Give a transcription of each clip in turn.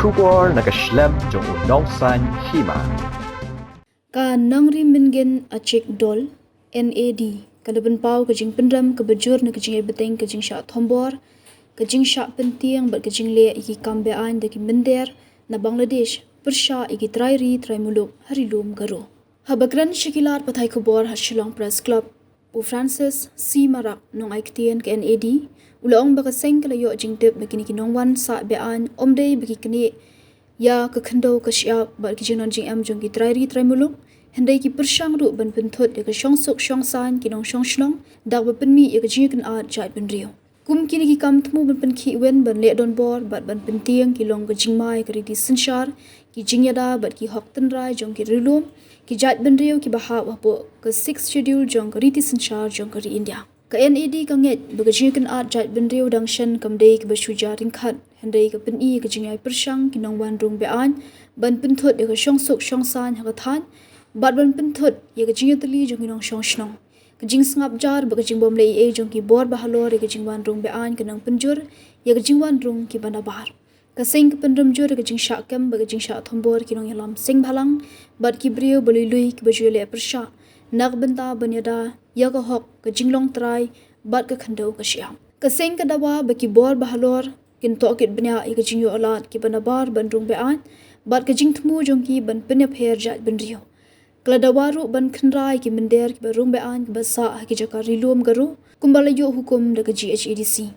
Shubor nakaslem jong unong san Hima. Ka nangri mingen a check dol NAD kalaban pau ka jing pendram ka bajur na ka jing beteng ka jing sha thombor ka jing sha pentiang bat ka jing le iki kambe an de ki mender na Bangladesh persha iki trai muluk hari lum garo habagran shikilar pathai khobor Shillong Press Club u Francis C Marak nong aiktien ka NAD ulaong baka seng kala yo jing tep bakini kinong wan sa be an omdei baki kini ya ka khando ka shia ba ki jinon jing am jong ki trai muluk hendai ki pershang ru ban penthot ya ka shong sok shong san ki nong shong shlong dak ba penmi ya ka jing kan art jai ban rio kum kini ki kam thmu ban pen khi wen ban le don bor bat ban pen tiang ki long ka jing mai ka ri di sinshar ki jing yada bat ki hok tan rai jong ki rilum ki jai ban rio ki ba ha wa po ka 6th schedule jong ka ri di sinshar jong ka ri India ka NAD ka nget ba ka jing kan art jai ban rio dang shan kam dei ki ba shuja ring khat hendai ka pen i ka jing ai pershang ki nong wan rung be an ban pen thot ya ka shong sok shong san ha ka than bat ban pen thot ya ka jing tali jong ki nong shong shnong ka jing sngap jar ba ka jing bom le e jong ki bor ba Halor ka jing wan rung be an ka nang penjur ya ka jing wan rung ki bana bar ka sing ka pen ram jur ka jing sha kam ba ka jing sha thombor ki nong yalam sing bhalang bat ki brio bolui lui ki ba jule persha nak benta banyada ya ka hok ka jing long trai bat ka khando ka shia ka sing ka dawa ba ki bor ba Halor kin Tohkit bnya ya ka jing yo alat ki bana bar ban rung be an bat ka jing thmu jong ki ban Pynïap her jat ban rio Kladawaru ban khnrai ki mender ki barung be an ba sa ki jaka rilum garu kumbala yo hukum da ka GHEDC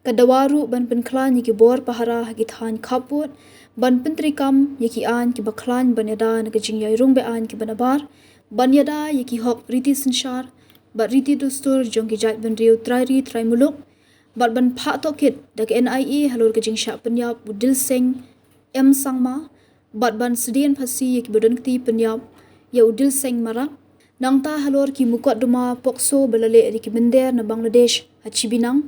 kadawaru ban pen klan ki bor pahara ki than khaput ban pentri kam ki an ki baklan banyada na ka jingyai rung be an ki banabar banyada ki hok riti sinshar ba riti dustur jong ki jat ban riu trai muluk bat ban pha Tohkit da ka NIA Halor ka Jingshah Pynïap Dilseng Sangma bat ban sedian phasi ki bodon kti Pynïap ya Dilseng Marak nangta Halor ki mukot duma pokso balale ri ki mender na Bangladesh hachibinang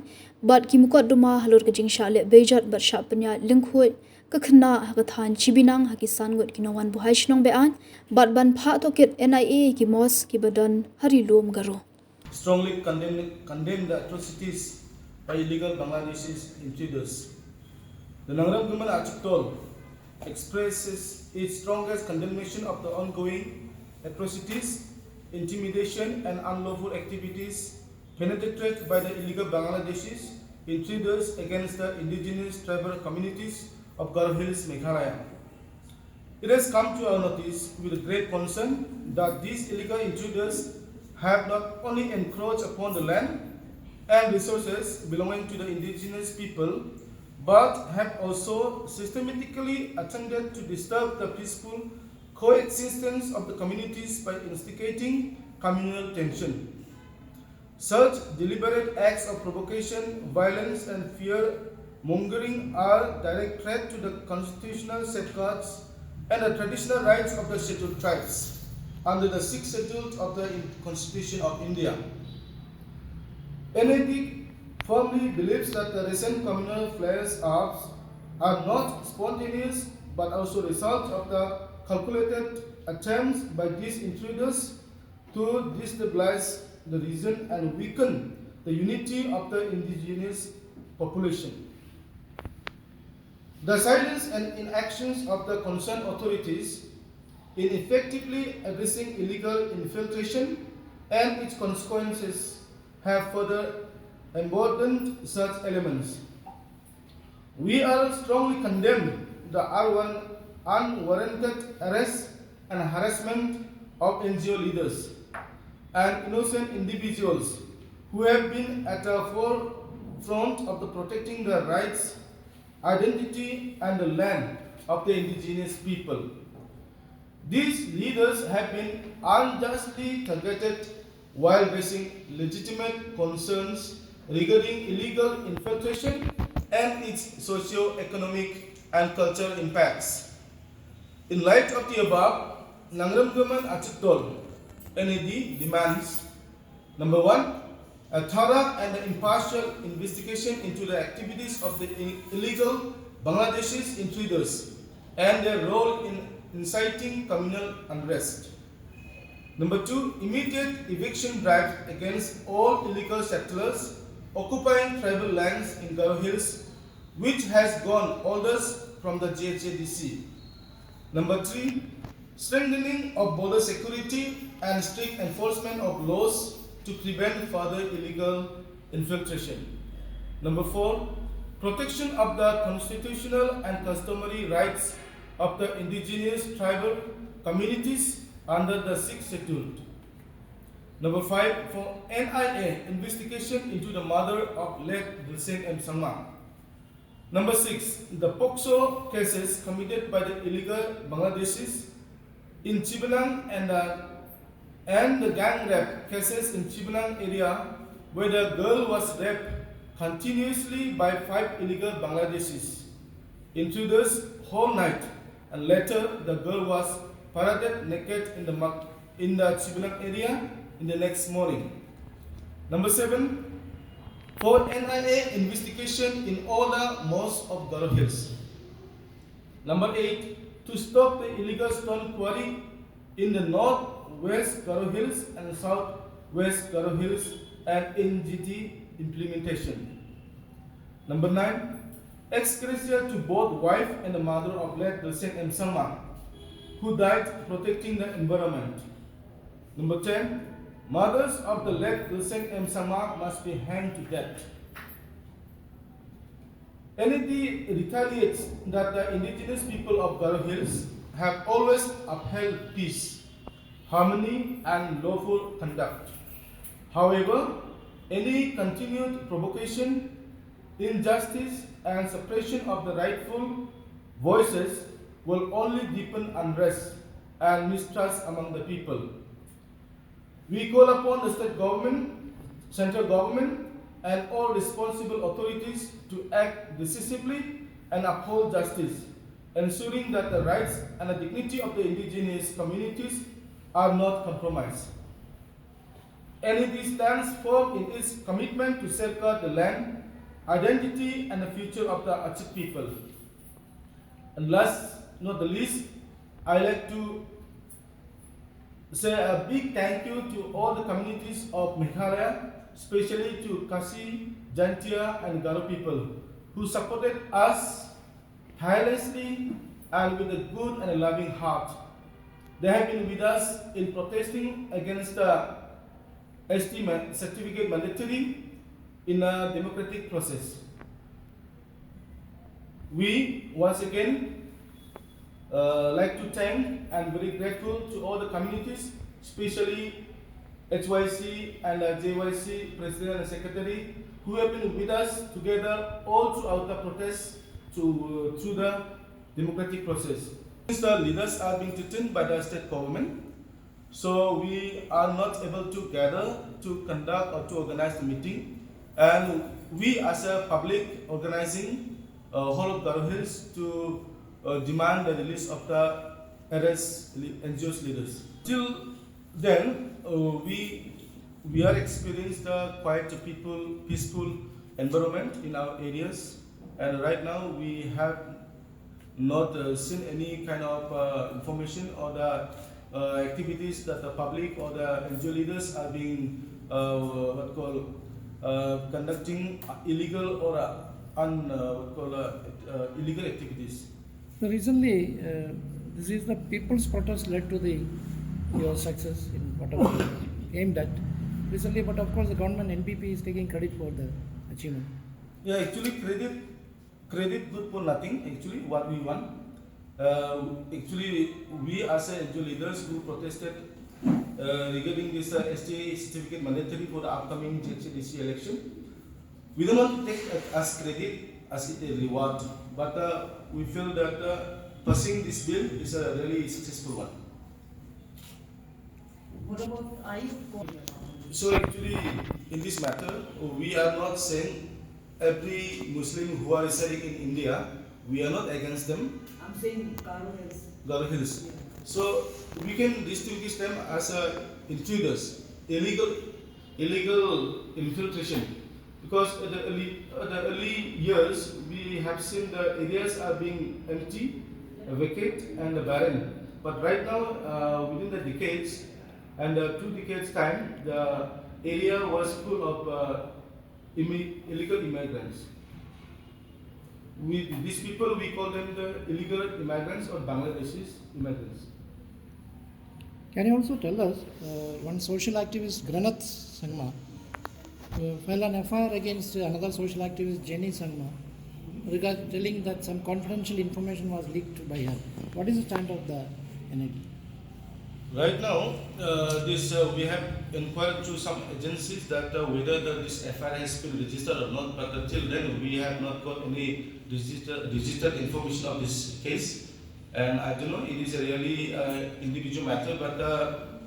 bat ki mukot duma Halor ka Jingshah le bejat bat sha Pynïap lingkhoi ka khna ha ka than chibinang ha ki sangot ki nawan buhai shnong be an bat ban pha Tohkit NIA ki mos ki badan hari lom garo strongly condemn the atrocities by illegal Bangladeshi intruders. The Nangram government article expresses its strongest condemnation of the ongoing atrocities, intimidation and unlawful activities perpetrated by the illegal Bangladeshi intruders against the indigenous tribal communities of Garo Hills, Meghalaya. It has come to our notice with great concern that these illegal intruders have not only encroached upon the land and resources belonging to the indigenous people, but have also systematically attempted to disturb the peaceful coexistence of the communities by instigating communal tension. Such deliberate acts of provocation, violence and fear-mongering are direct threat to the constitutional safeguards and the traditional rights of the scheduled tribes under the 6th schedule of the Constitution of India. NAD firmly believes that the recent communal flare-ups are not spontaneous but also result of the calculated attempts by these intruders to destabilize the region and weaken the unity of the indigenous population. The silence and inactions of the concerned authorities in effectively addressing illegal infiltration and its consequences have further emboldened such elements. We are strongly condemn the unwarranted arrest and harassment of NGO leaders and innocent individuals who have been at the forefront of protecting the rights, identity and the land of the indigenous people. These leaders have been unjustly targeted while raising legitimate concerns regarding illegal infiltration and its socio-economic and cultural impacts. In light of the above, Nangram government article NAD demands: number 1, a thorough and impartial investigation into the activities of the illegal Bangladeshi intruders and their role in inciting communal unrest. Number 2, immediate eviction drive against all illegal settlers occupying tribal lands in Garo Hills, which has gone orders from the GHADC. Number 3, strengthening of border security and strict enforcement of laws to prevent further illegal infiltration. Number 4, protection of the constitutional and customary rights of the indigenous tribal communities under the 6th Schedule. Number 5, for NIA investigation into the murder of late Dilseng and Sangma. Number 6, the POCSO cases committed by the illegal Bangladeshis in Chibanang and the gang rape cases in Chibanang area where the girl was raped continuously by 5 illegal Bangladeshis intruders whole night, and later the girl was paraded naked in the Chibanang area in the next morning. Number 7, for NIA investigation in all the mosques of Garo Hills. Number 8, to stop the illegal stone quarry in the northwest Garo Hills and southwest Garo Hills and NGT implementation. Number 9, ex gratia to both wife and the mother of late Dilseng and Sangma, who died protecting the environment. Number 10, mothers of the late Dilseng and Sangma must be hanged to death. NED retaliates that the indigenous people of Garo Hills have always upheld peace, harmony, and lawful conduct. However, any continued provocation, injustice, and suppression of the rightful voices will only deepen unrest and mistrust among the people. We call upon the state government, central government, and all responsible authorities to act decisively and uphold justice, ensuring that the rights and the dignity of the indigenous communities are not compromised. NED stands firm in its commitment to safeguard the land, identity, and the future of the Aceh people. And last, not the least, I like to say a big thank you to all the communities of Meghalaya, especially to Kasi, Jantia, and Garo people who supported us tirelessly and with a good and a loving heart. They have been with us in protesting against the ST certificate mandatory in a democratic process. We once again like to thank and very grateful to all the communities, especially HYC and JYC President and Secretary, who have been with us together all throughout the protest through the democratic process. Since the leaders are being threatened by the state government, so we are not able to gather to conduct or to organize the meeting, and we as a public organizing whole of Garo Hills to demand the release of the arrest NGOs leaders. Till then, we are experienced quite a peaceful environment in our areas, and right now we have not seen any kind of information or the activities that the public or the NGO leaders are being conducting illegal or illegal activities. So recently, this is the people's protest led to your success in whatever you aimed at recently, but of course the government NPP is taking credit for the achievement. Yeah, actually credit good for nothing. Actually, what we want. Actually, we as NGO leaders who protested regarding this STA certificate mandatory for the upcoming GHDC election, we don't want to take as credit as it a reward, but we feel that passing this bill is a really successful one. What about So actually, in this matter, we are not saying every Muslim who are residing in India, we are not against them. I'm saying Garo Hills. Garo Hills. Yeah. So we can distinguish them as intruders, illegal infiltration. Because at the early years, we have seen the areas are being empty, vacant, and barren. But right now, within the decades, and 2 decades time, the area was full of illegal immigrants. these people, we call them the illegal immigrants or Bangladeshi immigrants. Can you also tell us, one social activist, Granath Sangma, filed an FIR against another social activist, Jenny Sangma, telling that some confidential information was leaked by her. What is the stand of the NID? Right now, we have inquired to some agencies that whether this FIR has been registered or not, but until then we have not got any registered information of this case. And I don't know, it is a really individual matter, but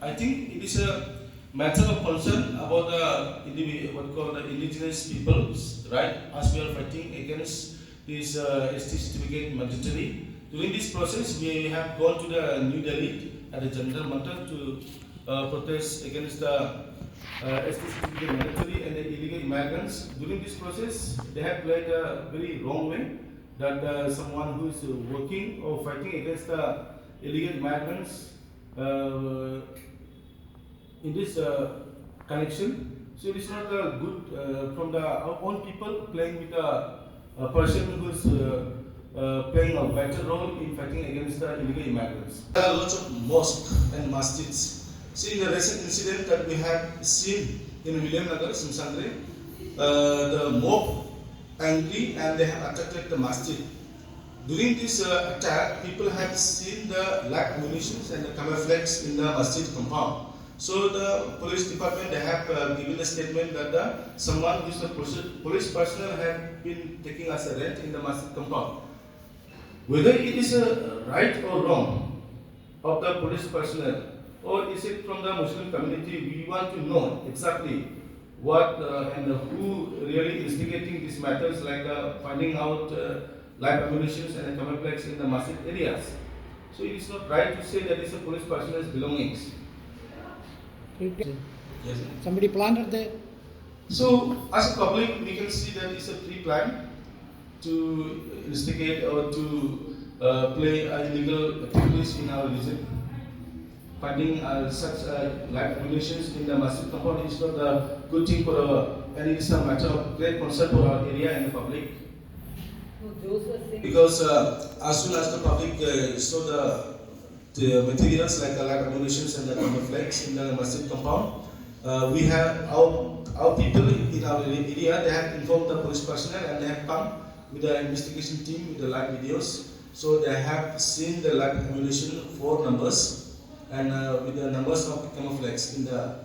I think it is a matter of concern about what called the indigenous peoples, right? As we are fighting against this ST certificate mandatory. During this process, we have gone to the New Delhi at the Jantar Mantar to protest against the ST certificate mandatory and the illegal immigrants. During this process, they have played a very wrong way that someone who is working or fighting against the illegal immigrants in this connection. So it is not good from our own people playing with a person who is playing a vital role in fighting against the illegal immigrants. There are lots of mosques and masjids. See, in the recent incident that we have seen in William Nagar, Simsangre, the mob angry and they have attacked the masjid. During this attack, people have seen the lack munitions and the camouflage in the masjid compound. So the police department, they have given a statement that someone who is a police personnel have been taking us a rent in the masjid compound. Whether it is right or wrong of the police personnel, or is it from the Muslim community, we want to know exactly what and who really instigating these matters, like finding out live ammunitions and camouflage in the masjid areas. So it is not right to say that it's a police personnel's belongings. Yes. Somebody planted there. So as a public, we can see that it's a pre-plan to instigate or to play illegal activities in our region. Finding such live ammunitions in the masjid compound is not a good thing for our, and it is a matter of great concern for our area and the public. Because as soon as the public saw the materials like the live ammunitions and the camouflage in the masjid compound, we have our people in our area, they have informed the police personnel and they have come with the investigation team with the live videos. So they have seen the live ammunition 4 numbers and with the numbers of camouflage in the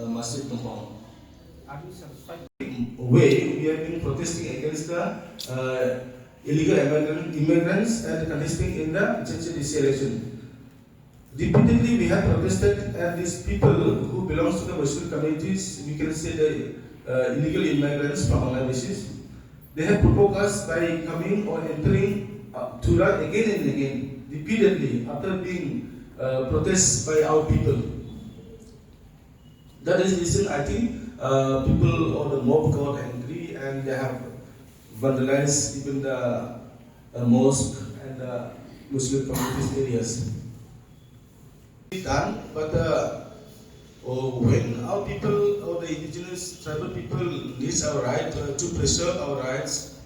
masjid compound. Are you satisfied? Way we have been protesting against the illegal immigrants and contesting in the Jingshah declaration. Repeatedly we have protested, and these people who belong to the Muslim communities, we can say the illegal immigrants from Bangladesh, they have provoked us by coming or entering Tura again and again, repeatedly, after being protested by our people. That is the reason I think people or the mob got angry and they have vandalized even the mosque and the Muslim communities areas. Done, but when our people or the indigenous tribal people needs our right to preserve our rights,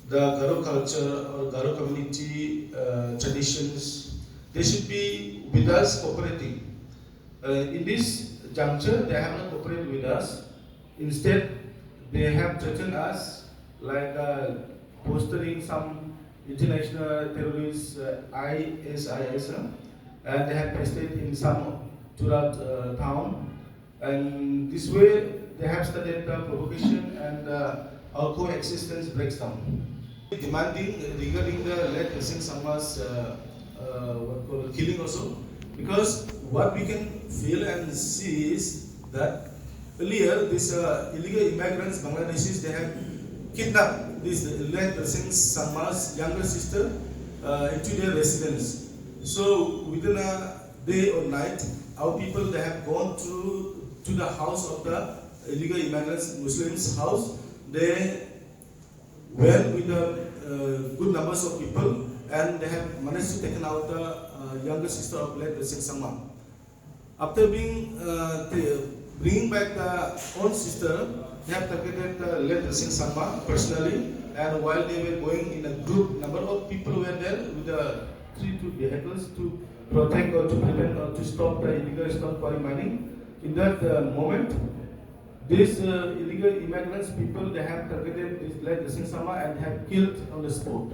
the Garo culture or Garo community traditions, they should be with us cooperating. In this juncture, they have not cooperated with us. Instead, they have threatened us like postering some international terrorists, ISIS, and they have pasted in some Turat town. And this way, they have started provocation and our coexistence breaks down. Demanding regarding the late Dilseng Sangma's killing also, because what we can feel and see is that earlier these illegal immigrants, Bangladeshis, they have kidnapped this late Dilseng Sangma's younger sister into their residence. So within a day or night, our people, they have gone to the house of the illegal immigrants, Muslims' house. They went with good numbers of people, and they have managed to take out the younger sister of late Dilseng Sangma. After bringing back the own sister, they have targeted late Dilseng Sangma personally and while they were going in a group, number of people were there with the 3 vehicles to protect or to prevent or to stop the illegal stone quarry mining. In that moment, these illegal immigrants people, they have targeted this late Sangma and have killed on the spot.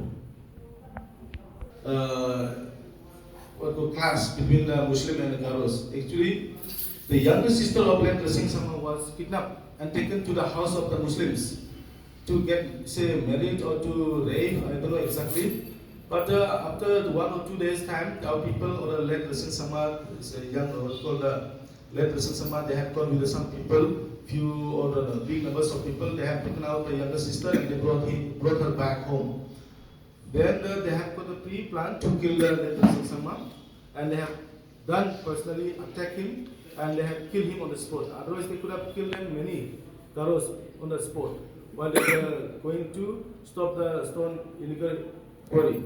What to clash between the Muslim and the Garos. Actually, the younger sister of late Sangma was kidnapped and taken to the house of the Muslims to get, say, married or to rape, I don't know exactly. But after 1 or 2 days time, our people or the late Sangma, it's a young, what's called the late Sangma, they have gone with some people, few or big numbers of people, they have taken out the younger sister and they brought her back home. Then they have got a pre-plan to kill the late Sangma, and they have done personally attack him and they have killed him on the spot. Otherwise they could have killed them many Garos on the spot while they were going to stop the stone illegal quarry.